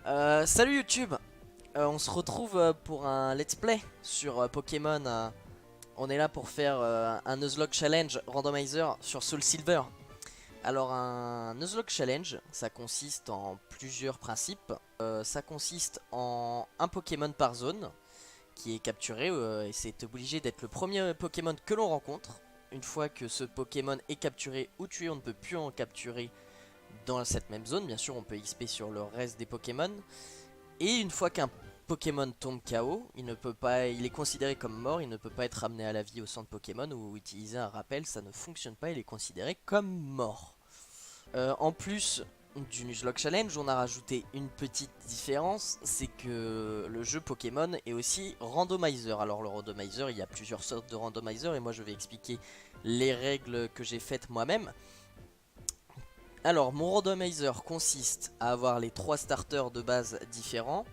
Salut YouTube. On se retrouve pour un let's play sur Pokémon. On est là pour faire un Nuzlocke Challenge randomizer sur Soul Silver. Alors un Nuzlocke Challenge, ça consiste en plusieurs principes. Ça consiste en un Pokémon par zone qui est capturé et c'est obligé d'être le premier Pokémon que l'on rencontre. Une fois que ce Pokémon est capturé ou tué, on ne peut plus en capturer dans cette même zone. Bien sûr, on peut XP sur le reste des Pokémon. Et une fois qu'un Pokémon tombe KO, il est considéré comme mort, il ne peut pas être ramené à la vie au centre Pokémon ou utiliser un rappel, ça ne fonctionne pas, il est considéré comme mort. En plus du Nuzlocke Challenge, on a rajouté une petite différence, c'est que le jeu Pokémon est aussi randomizer. Alors le randomizer, il y a plusieurs sortes de randomizer et moi je vais expliquer les règles que j'ai faites moi-même. Alors mon randomizer consiste à avoir les 3 starters de base différents.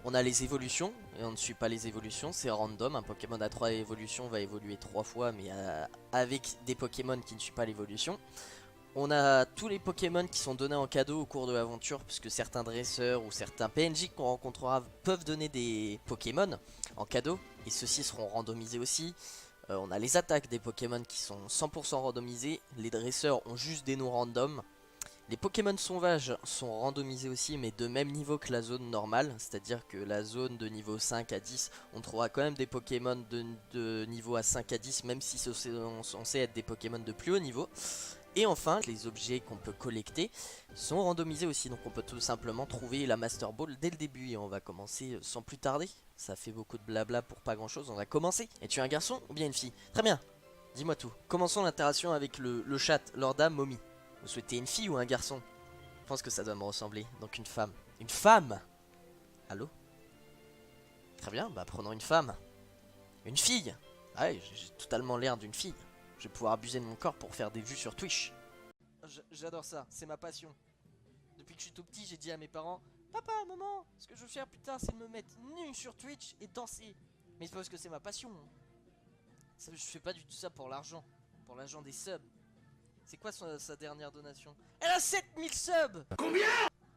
On a les évolutions et on ne suit pas les évolutions, c'est random. Un Pokémon à 3 évolutions va évoluer 3 fois mais avec des Pokémon qui ne suivent pas l'évolution. On a tous les Pokémon qui sont donnés en cadeau au cours de l'aventure, puisque certains dresseurs ou certains PNJ qu'on rencontrera peuvent donner des Pokémon en cadeau, et ceux-ci seront randomisés aussi. On a les attaques des Pokémon qui sont 100% randomisées, les dresseurs ont juste des noms random. Les Pokémon sauvages sont randomisés aussi, mais de même niveau que la zone normale, c'est-à-dire que la zone de niveau 5 à 10, on trouvera quand même des Pokémon de niveau à 5 à 10, même si ce sont censés être des Pokémon de plus haut niveau. Et enfin, les objets qu'on peut collecter sont randomisés aussi, donc on peut tout simplement trouver la Master Ball dès le début. Et on va commencer sans plus tarder, ça fait beaucoup de blabla pour pas grand chose, on va commencer. Es-tu un garçon ou bien une fille? Très bien, dis-moi tout. Commençons l'interaction avec le chat, Lorda Mommy. Vous souhaitez une fille ou un garçon? Je pense que ça doit me ressembler, donc une femme. Une femme? Allô? Très bien, bah prenons une femme. Une fille? Ah ouais, j'ai totalement l'air d'une fille. Je vais pouvoir abuser de mon corps pour faire des vues sur Twitch. J'adore ça, c'est ma passion. Depuis que je suis tout petit, j'ai dit à mes parents: papa, maman, ce que je veux faire plus tard, c'est me mettre nu sur Twitch et danser. Mais c'est parce que c'est ma passion. Je fais pas du tout ça pour l'argent. Pour l'argent des subs. C'est quoi sa dernière donation? Elle a 7000 subs. Combien?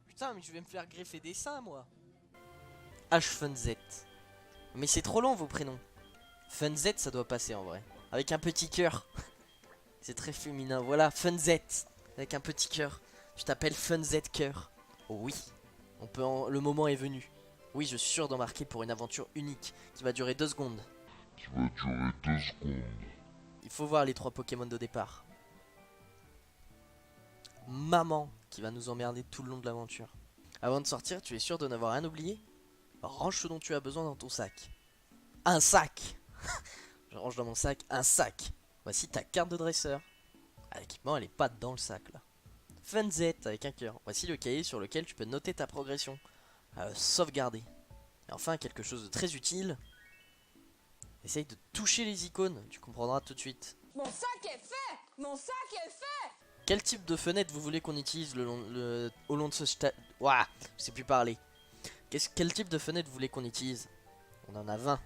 Putain, mais je vais me faire greffer des seins, moi. HFunZ. Mais c'est trop long vos prénoms. FunZ, ça doit passer en vrai. Avec un petit cœur. C'est très féminin. Voilà, FunZ. Avec un petit cœur. Je t'appelle FunZ Cœur. Oh oui. Le moment est venu. Oui, je suis sûr d'embarquer pour une aventure unique qui va durer 2 secondes. Il faut voir les 3 Pokémon de départ. Maman qui va nous emmerder tout le long de l'aventure. Avant de sortir, tu es sûr de n'avoir rien oublié? Range ce dont tu as besoin dans ton sac. Un sac. Je range dans mon sac un sac. Voici ta carte de dresseur. Ah, l'équipement, elle est pas dans le sac là. FunZ avec un cœur. Voici le cahier sur lequel tu peux noter ta progression. Sauvegarder. Et enfin, quelque chose de très utile. Essaye de toucher les icônes, tu comprendras tout de suite. Mon sac est fait! Mon sac est fait! Quel type de fenêtre vous voulez qu'on utilise au long de ce stade? Ouah, je sais plus parler. Quel type de fenêtre vous voulez qu'on utilise? On en a 20.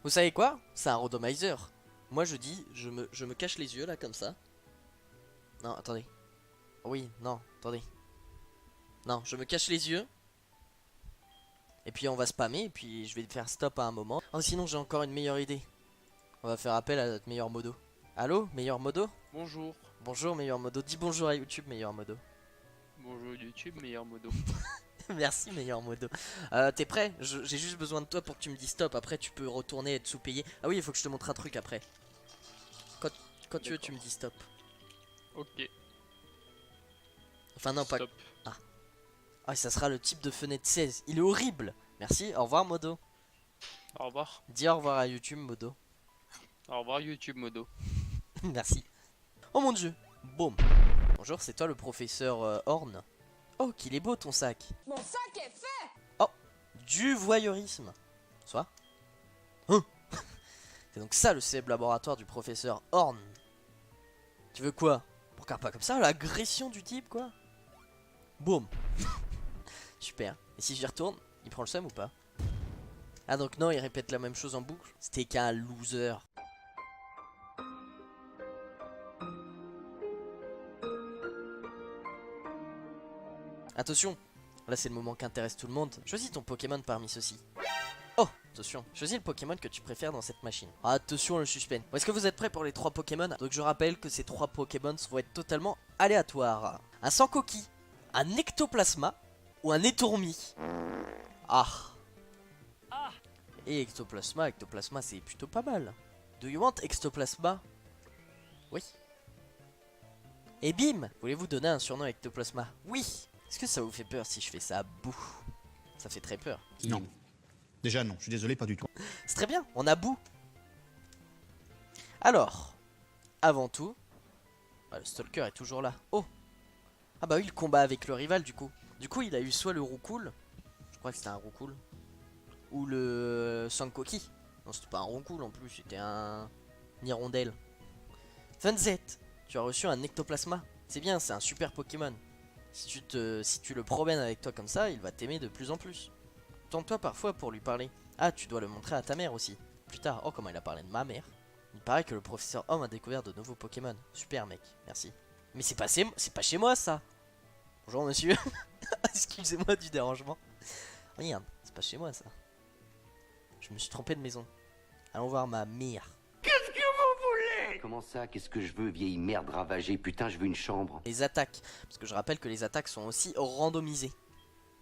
Vous savez quoi? C'est un randomizer. Moi je dis, je me cache les yeux là comme ça. Non, attendez. Oui, non, attendez. Non, je me cache les yeux. Et puis on va spammer, et puis je vais faire stop à un moment. Oh, sinon j'ai encore une meilleure idée. On va faire appel à notre meilleur modo. Allô, meilleur modo? Bonjour. Bonjour meilleur modo, dis bonjour à YouTube meilleur modo. Bonjour YouTube, meilleur modo. Merci meilleur modo. T'es prêt? J'ai juste besoin de toi pour que tu me dises stop. Après tu peux retourner et être sous-payé. Ah oui, il faut que je te montre un truc après. Quand tu veux, tu me dis stop. Ok. Enfin non, pas... Stop. Ah, ça sera le type de fenêtre 16. Il est horrible. Merci, au revoir modo. Au revoir. Dis au revoir à YouTube modo. Au revoir YouTube modo. Merci. Oh mon dieu. Boum. Bonjour, c'est toi le professeur Horn. Oh, qu'il est beau ton sac. Mon sac est fait! Oh, du voyeurisme. Soit. Hein. C'est donc ça le célèbre laboratoire du professeur Horn. Tu veux quoi? Pour car pas comme ça, l'agression du type quoi. Boum. Super. Et si j'y retourne, il prend le seum ou pas? Ah donc non, il répète la même chose en boucle. C'était qu'un loser. Attention, Là c'est le moment qui intéresse tout le monde. Choisis ton Pokémon parmi ceux-ci. Oh, attention, choisis le Pokémon que tu préfères dans cette machine. Attention le suspense. Est-ce que vous êtes prêts pour les 3 Pokémon? Donc je rappelle que ces 3 Pokémon vont être totalement aléatoires. Un Sankoki, un Ectoplasma ou un Étourmi. Ah. Et Ectoplasma c'est plutôt pas mal. Do you want Ectoplasma? Oui. Et bim! Voulez-vous donner un surnom à Ectoplasma? Oui! Est-ce que ça vous fait peur si je fais ça à bout? Ça fait très peur. Non. Déjà non, je suis désolé, pas du tout. C'est très bien, on a bout. Alors, avant tout, le Stalker est toujours là. Oh! Ah bah oui, le combat avec le rival du coup. Du coup, il a eu soit le Roucoule, je crois que c'était un Roucoule, ou le Sankoki. Non, c'était pas un Roucoule en plus, c'était un Hirondelle. Funzet, tu as reçu un Ectoplasma. C'est bien, c'est un super Pokémon. Si tu le promènes avec toi comme ça, il va t'aimer de plus en plus. Tente-toi parfois pour lui parler. Ah, tu dois le montrer à ta mère aussi. Plus tard, oh comment il a parlé de ma mère. Il paraît que le professeur Homme a découvert de nouveaux Pokémon. Super mec, merci. Mais c'est pas chez moi ça. Bonjour monsieur. Excusez-moi du dérangement. Regarde, c'est pas chez moi ça. Je me suis trompé de maison. Allons voir ma mère. Comment ça? Qu'est-ce que je veux, vieille merde ravagée? Putain, je veux une chambre. Les attaques. Parce que je rappelle que les attaques sont aussi randomisées.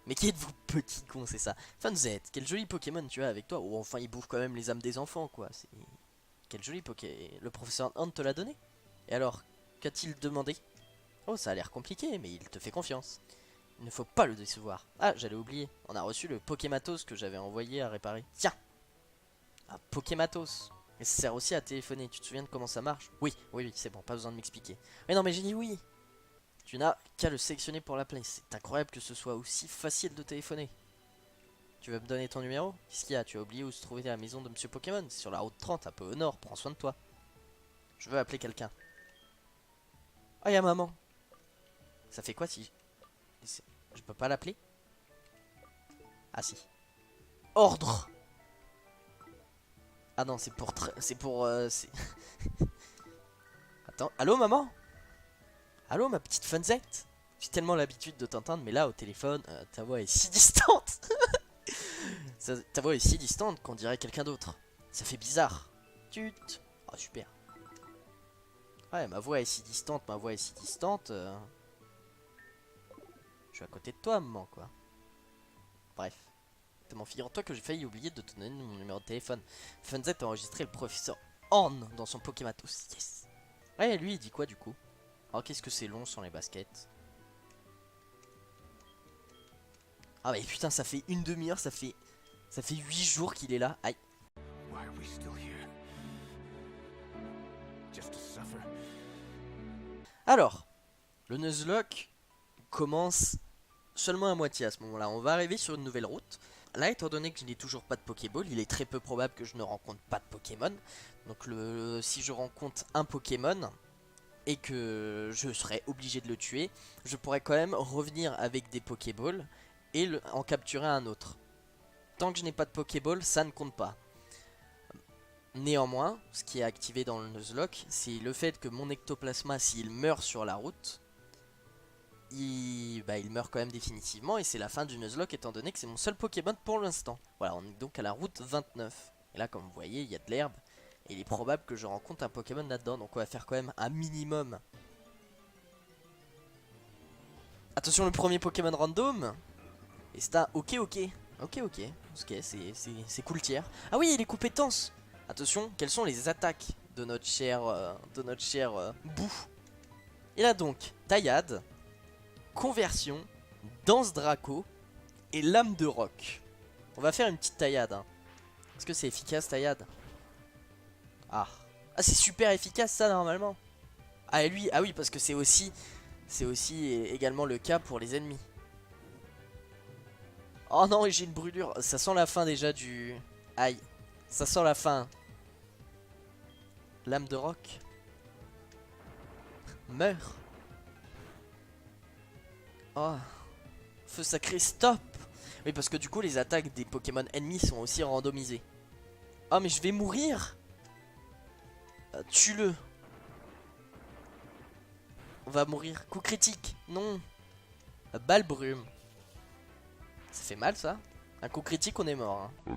Mais qui êtes-vous petit con, c'est ça. Funzet, quel joli Pokémon tu as avec toi. Oh, enfin, il bouffe quand même les âmes des enfants, quoi. Quel joli Poké. Le professeur Hunt te l'a donné? Et alors, qu'a-t-il demandé? Oh, ça a l'air compliqué, mais il te fait confiance. Il ne faut pas le décevoir. Ah, j'allais oublier. On a reçu le Pokématos que j'avais envoyé à réparer. Tiens! Un Pokématos. Et ça sert aussi à téléphoner. Tu te souviens de comment ça marche? Oui, c'est bon, pas besoin de m'expliquer. Mais non, mais j'ai dit oui. Tu n'as qu'à le sélectionner pour l'appeler. C'est incroyable que ce soit aussi facile de téléphoner. Tu veux me donner ton numéro? Qu'est-ce qu'il y a? Tu as oublié où se trouvait la maison de Monsieur Pokémon? C'est sur la route 30, un peu au nord. Prends soin de toi. Je veux appeler quelqu'un. Oh, y'a maman. Ça fait quoi si... Je peux pas l'appeler? Ah si. Ordre. Ah non, c'est pour... Attends, allô maman? Allô ma petite Funzette? J'ai tellement l'habitude de t'entendre, mais là au téléphone, ta voix est si distante. Ta voix est si distante qu'on dirait quelqu'un d'autre. Ça fait bizarre. Tut. Oh super. Ouais, ma voix est si distante, Je suis à côté de toi, maman, quoi. Bref. Tellement figure-toi que j'ai failli oublier de te donner mon numéro de téléphone. Funzet a enregistré le professeur Horn dans son Pokématos. Yes. Ouais, lui, il dit quoi du coup? Oh, qu'est-ce que c'est long sans les baskets. Ah mais putain, ça fait une demi-heure, ça fait 8 jours qu'il est là. Aïe. Alors, le Nuzlocke commence seulement à moitié à ce moment-là. On va arriver sur une nouvelle route. Là, étant donné que je n'ai toujours pas de Pokéball, il est très peu probable que je ne rencontre pas de Pokémon. Donc si je rencontre un Pokémon et que je serais obligé de le tuer, je pourrais quand même revenir avec des Pokéballs et en capturer un autre. Tant que je n'ai pas de Pokéball, ça ne compte pas. Néanmoins, ce qui est activé dans le Nuzlocke, c'est le fait que mon Ectoplasma, s'il meurt sur la route, il meurt quand même définitivement et c'est la fin du Nuzlocke étant donné que c'est mon seul Pokémon pour l'instant. Voilà, on est donc à la route 29. Et là, comme vous voyez, il y a de l'herbe et il est probable que je rencontre un Pokémon là-dedans. Donc on va faire quand même un minimum. Attention, le premier Pokémon random. Et c'est un ok, c'est cool tiers. Ah oui, les compétences. Attention, quelles sont les attaques de notre cher Bou. Il a donc Taillade, Conversion, Danse Draco et Lame de Roc. On va faire une petite taillade. Hein. Est-ce que c'est efficace, taillade? Ah, c'est super efficace ça normalement. Ah et lui, ah oui parce que c'est aussi également le cas pour les ennemis. Oh non, j'ai une brûlure. Ça sent la fin déjà du... Aïe, ça sent la fin. Lame de Roc. Meurs. Oh. Feu sacré, stop. Oui, parce que du coup, les attaques des Pokémon ennemis sont aussi randomisées. Oh, mais je vais mourir. Tue-le. On va mourir. Coup critique. Non. Balle brume. Ça fait mal ça. Un coup critique, on est mort. Hein.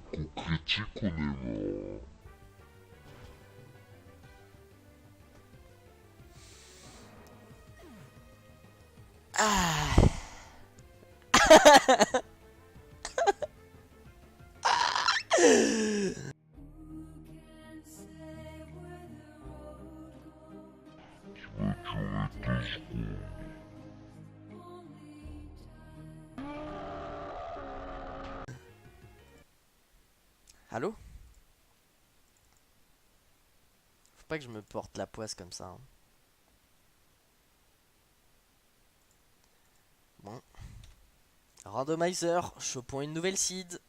Ah. Allô? Faut pas que je me porte la poisse comme ça. Hein. Bon. Randomizer, chopons une nouvelle seed.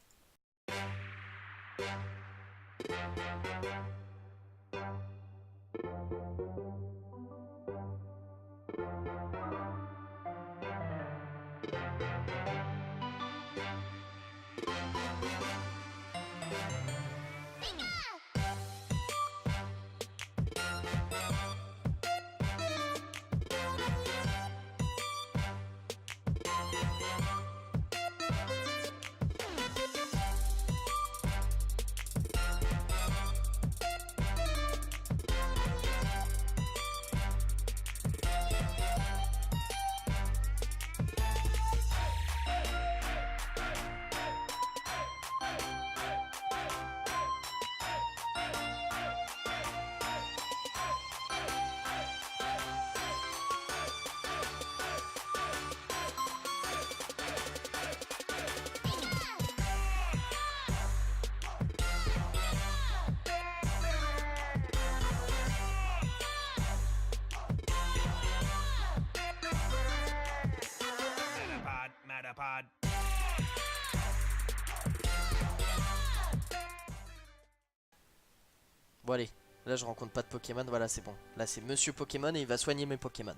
Bon allez, là je rencontre pas de Pokémon, voilà c'est bon. Là c'est Monsieur Pokémon et il va soigner mes Pokémon.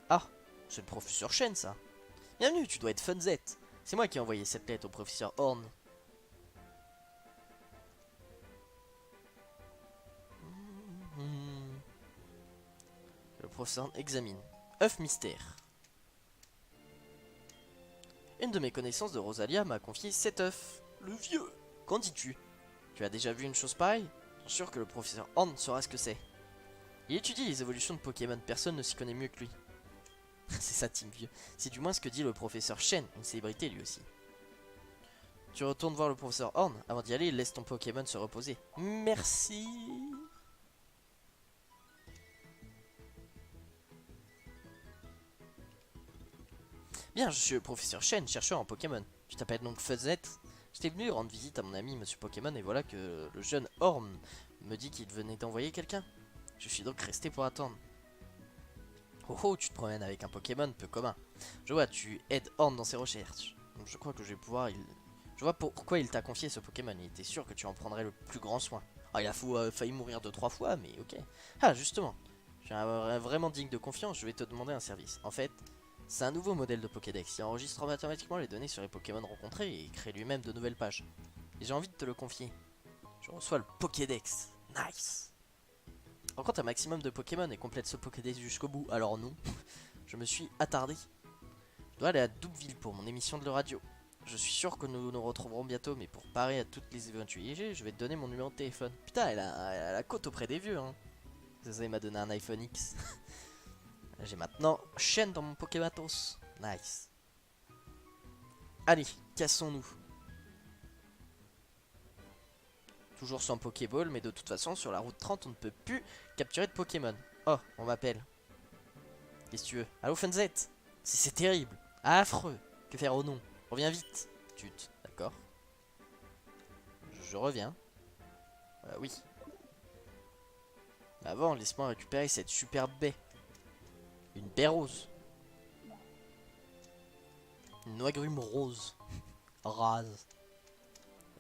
Ah, c'est le professeur Chen ça. Bienvenue, tu dois être Funzet. C'est moi qui ai envoyé cette lettre au professeur Horn. Le professeur examine. œuf mystère. Une de mes connaissances de Rosalia m'a confié cet œuf. Le vieux. Qu'en dis-tu? Tu as déjà vu une chose pareille? Je suis sûr que le professeur Horn saura ce que c'est. Il étudie les évolutions de Pokémon, personne ne s'y connaît mieux que lui. C'est ça, Team Vieux. C'est du moins ce que dit le professeur Chen, une célébrité lui aussi. Tu retournes voir le professeur Horn. Avant d'y aller, laisse ton Pokémon se reposer. Merci. Bien, je suis le professeur Chen, chercheur en Pokémon. Tu t'appelles donc Fuzzet? J'étais venu rendre visite à mon ami Monsieur Pokémon et voilà que le jeune Horn me dit qu'il venait d'envoyer quelqu'un. Je suis donc resté pour attendre. Oh oh, tu te promènes avec un Pokémon peu commun. Je vois, tu aides Horn dans ses recherches. Donc je crois que je vais pouvoir... Je vois pourquoi il t'a confié ce Pokémon. Il était sûr que tu en prendrais le plus grand soin. Ah, il a failli mourir 2-3 fois, mais ok. Ah, justement. Je suis vraiment digne de confiance, je vais te demander un service. En fait, c'est un nouveau modèle de Pokédex. Il enregistre automatiquement les données sur les Pokémon rencontrés et crée lui-même de nouvelles pages. Et j'ai envie de te le confier. Je reçois le Pokédex. Nice. Rencontre un maximum de Pokémon et complète ce Pokédex jusqu'au bout. Alors non, je me suis attardé. Je dois aller à Doubville pour mon émission de radio. Je suis sûr que nous nous retrouverons bientôt, mais pour parer à toutes les éventualités, je vais te donner mon numéro de téléphone. Putain, elle a la cote auprès des vieux, hein. Ça, il m'a donné un iPhone X. J'ai maintenant Chen dans mon Pokématos. Nice. Allez, cassons-nous. Toujours sans Pokéball, mais de toute façon, sur la route 30, on ne peut plus capturer de Pokémon. Oh, on m'appelle. Qu'est-ce que tu veux? Allô, Funzet? C'est terrible. Affreux. Que faire au nom? Reviens vite. Tut, d'accord. Je reviens. Oui. Mais avant, laisse-moi récupérer cette superbe baie. Une baie rose. Une agrume rose. Rase.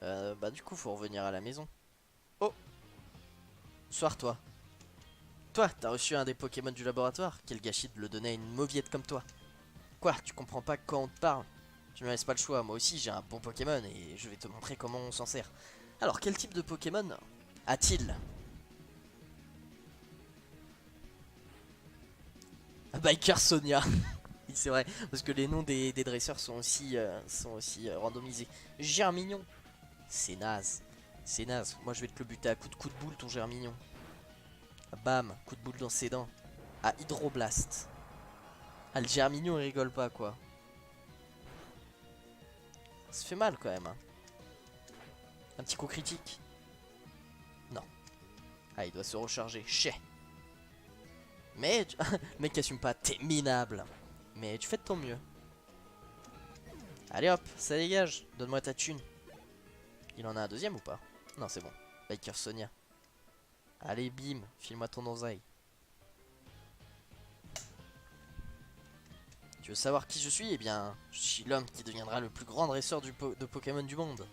Bah du coup faut revenir à la maison. Oh. Bonsoir toi. Toi, t'as reçu un des Pokémon du laboratoire? Quel gâchis de le donner à une mauviette comme toi. Quoi, tu comprends pas quand on te parle? Tu me laisses pas le choix, moi aussi j'ai un bon Pokémon et je vais te montrer comment on s'en sert. Alors quel type de Pokémon a-t-il? Biker Sonia. Il c'est vrai, parce que les noms des dresseurs sont aussi, randomisés. Germignon, c'est naze. C'est naze. Moi je vais te le buter à coup de boule ton Germignon. Bam, coup de boule dans ses dents. Ah, Hydroblast. Ah, le Germignon il rigole pas quoi. Ça fait mal quand même. Hein. Un petit coup critique. Non. Ah, il doit se recharger. Chais. Mais le mec assume pas. T'es minable. Mais tu fais de ton mieux. Allez hop, ça dégage. Donne-moi ta thune. Il en a un deuxième ou pas? Non, c'est bon. Biker Sonia. Allez, bim. File-moi ton oseille. Tu veux savoir qui je suis? Eh bien, je suis l'homme qui deviendra le plus grand dresseur de Pokémon du monde.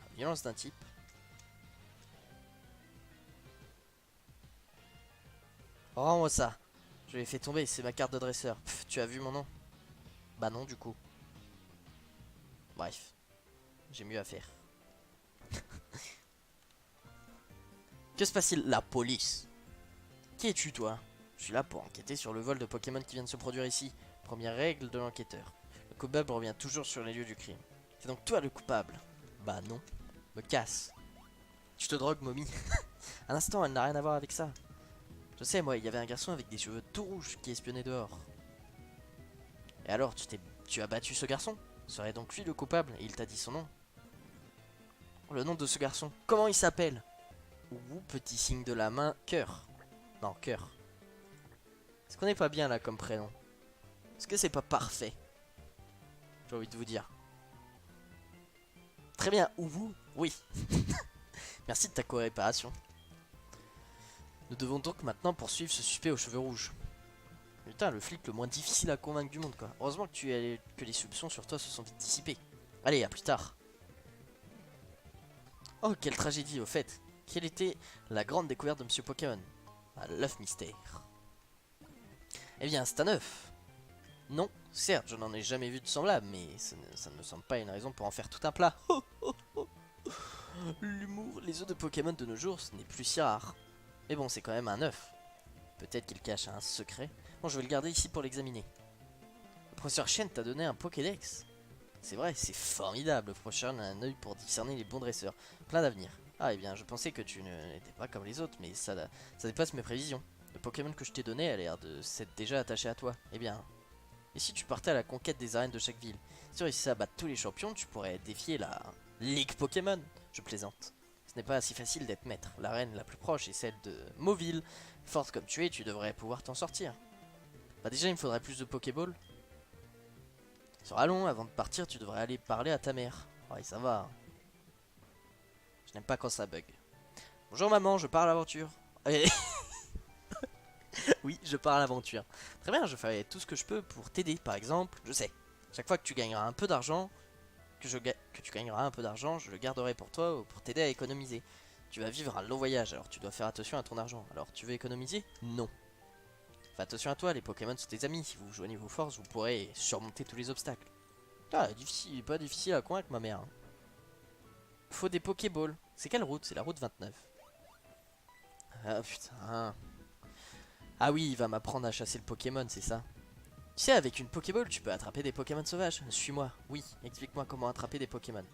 La violence d'un type. Rends-moi ça. Je l'ai fait tomber, c'est ma carte de dresseur. Pff, tu as vu mon nom? Bah non, du coup. Bref. J'ai mieux à faire. Que se passe-t-il? La police. Qui es-tu, toi? Je suis là pour enquêter sur le vol de Pokémon qui vient de se produire ici. Première règle de l'enquêteur. Le coupable revient toujours sur les lieux du crime. C'est donc toi le coupable? Bah non. Me casse. Tu te drogues, momie? Un instant, elle n'a rien à voir avec ça. Je sais, moi, il y avait un garçon avec des cheveux tout rouges qui espionnait dehors. Et alors, tu as battu ce garçon? Serait donc lui le coupable et il t'a dit son nom? Le nom de ce garçon, comment il s'appelle? Ou petit signe de la main, cœur. Non, cœur. Est-ce qu'on n'est pas bien là comme prénom? Est-ce que c'est pas parfait? J'ai envie de vous dire. Très bien, ou vous? Oui. Merci de ta coopération. Nous devons donc maintenant poursuivre ce suspect aux cheveux rouges. Putain, le flic le moins difficile à convaincre du monde quoi. Heureusement que les soupçons sur toi se sont vite dissipés. Allez, à plus tard. Oh, quelle tragédie au fait. Quelle était la grande découverte de Monsieur Pokémon? Ah, l'œuf mystère. Eh bien, c'est un œuf. Non, certes, je n'en ai jamais vu de semblable, mais ça ne me semble pas une raison pour en faire tout un plat. L'humour, les œufs de Pokémon de nos jours, ce n'est plus si rare. Mais bon, c'est quand même un œuf. Peut-être qu'il cache un secret. Bon, je vais le garder ici pour l'examiner. Le professeur Chen t'a donné un Pokédex. C'est vrai, c'est formidable. Le professeur a un œil pour discerner les bons dresseurs. Plein d'avenir. Ah, eh bien, je pensais que tu n'étais pas comme les autres, mais ça dépasse mes prévisions. Le Pokémon que je t'ai donné a l'air de s'être déjà attaché à toi. Eh bien, et si tu partais à la conquête des arènes de chaque ville? Si tu réussissais à battre tous les champions, tu pourrais défier la Ligue Pokémon. Je plaisante. Ce n'est pas si facile d'être maître. L'arène la plus proche est celle de Mauville. Forte comme tu es, tu devrais pouvoir t'en sortir. Bah déjà, il me faudrait plus de Pokéball. Ça sera long, avant de partir, tu devrais aller parler à ta mère. Ouais, ça va. Je n'aime pas quand ça bug. Bonjour maman, je pars à l'aventure. Oui, je pars à l'aventure. Très bien, je ferai tout ce que je peux pour t'aider. Par exemple, je sais, chaque fois que tu gagneras un peu d'argent, que tu gagneras un peu d'argent, je le garderai pour toi ou pour t'aider à économiser. Tu vas vivre un long voyage, alors tu dois faire attention à ton argent. Alors tu veux économiser? Non. Fais attention à toi, les Pokémon sont tes amis. Si vous joignez vos forces, vous pourrez surmonter tous les obstacles. Ah, difficile, pas difficile à convaincre ma mère. Hein. Faut des Pokéballs. C'est quelle route? C'est la route 29. Ah putain. Ah oui, il va m'apprendre à chasser le Pokémon, c'est ça. Tu sais, avec une Pokéball, tu peux attraper des Pokémon sauvages. Suis-moi. Oui, explique-moi comment attraper des Pokémon.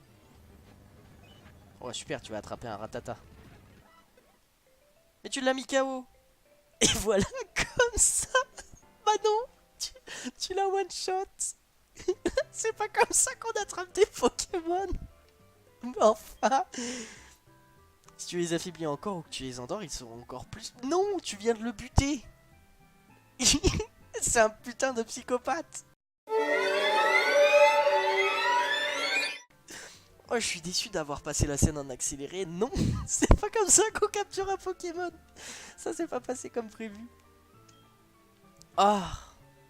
Oh super, tu vas attraper un Ratata. Mais tu l'as mis KO. Et voilà, comme ça. Bah non, tu l'as one shot. C'est pas comme ça qu'on attrape des Pokémon. Mais enfin. Si tu les affaiblis encore ou que tu les endors, ils seront encore plus... Non, tu viens de le buter. C'est un putain de psychopathe. Oh, je suis déçu d'avoir passé la scène en accéléré. Non, c'est pas comme ça qu'on capture un Pokémon. Ça s'est pas passé comme prévu. Ah,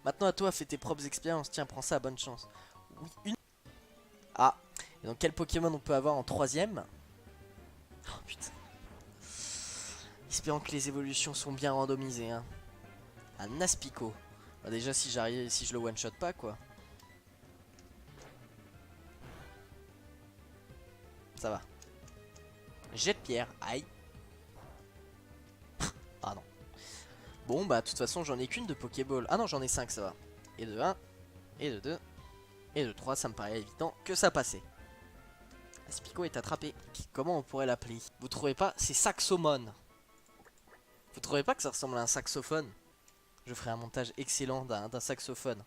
maintenant à toi, fais tes propres expériences. Tiens, prends ça, bonne chance. Oui, une... Ah, et donc quel Pokémon on peut avoir en troisième? Oh putain. Espérons que les évolutions sont bien randomisées. Hein. Un Aspico. Bah déjà si j'arrive, si je le one shot pas quoi. Ça va. Jet de pierre, aïe. Ah non. Bon bah de toute façon j'en ai qu'une de Pokéball. Ah non j'en ai 5 ça va. Et de 1, et de 2, et de 3, ça me paraît évident que ça passait. Aspico est attrapé. Comment on pourrait l'appeler? Vous trouvez pas? C'est Saxomon. Vous trouvez pas que ça ressemble à un saxophone? Je ferai un montage excellent d'un saxophone.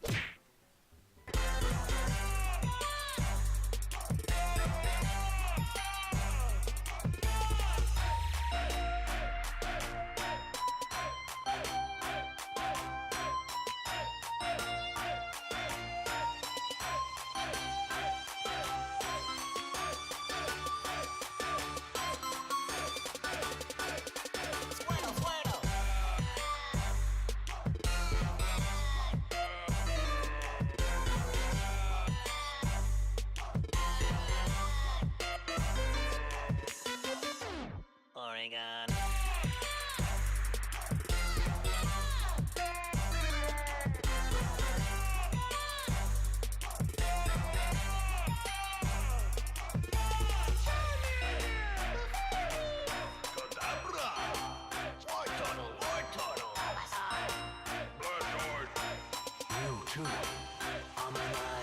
Oregon. You too. I'm an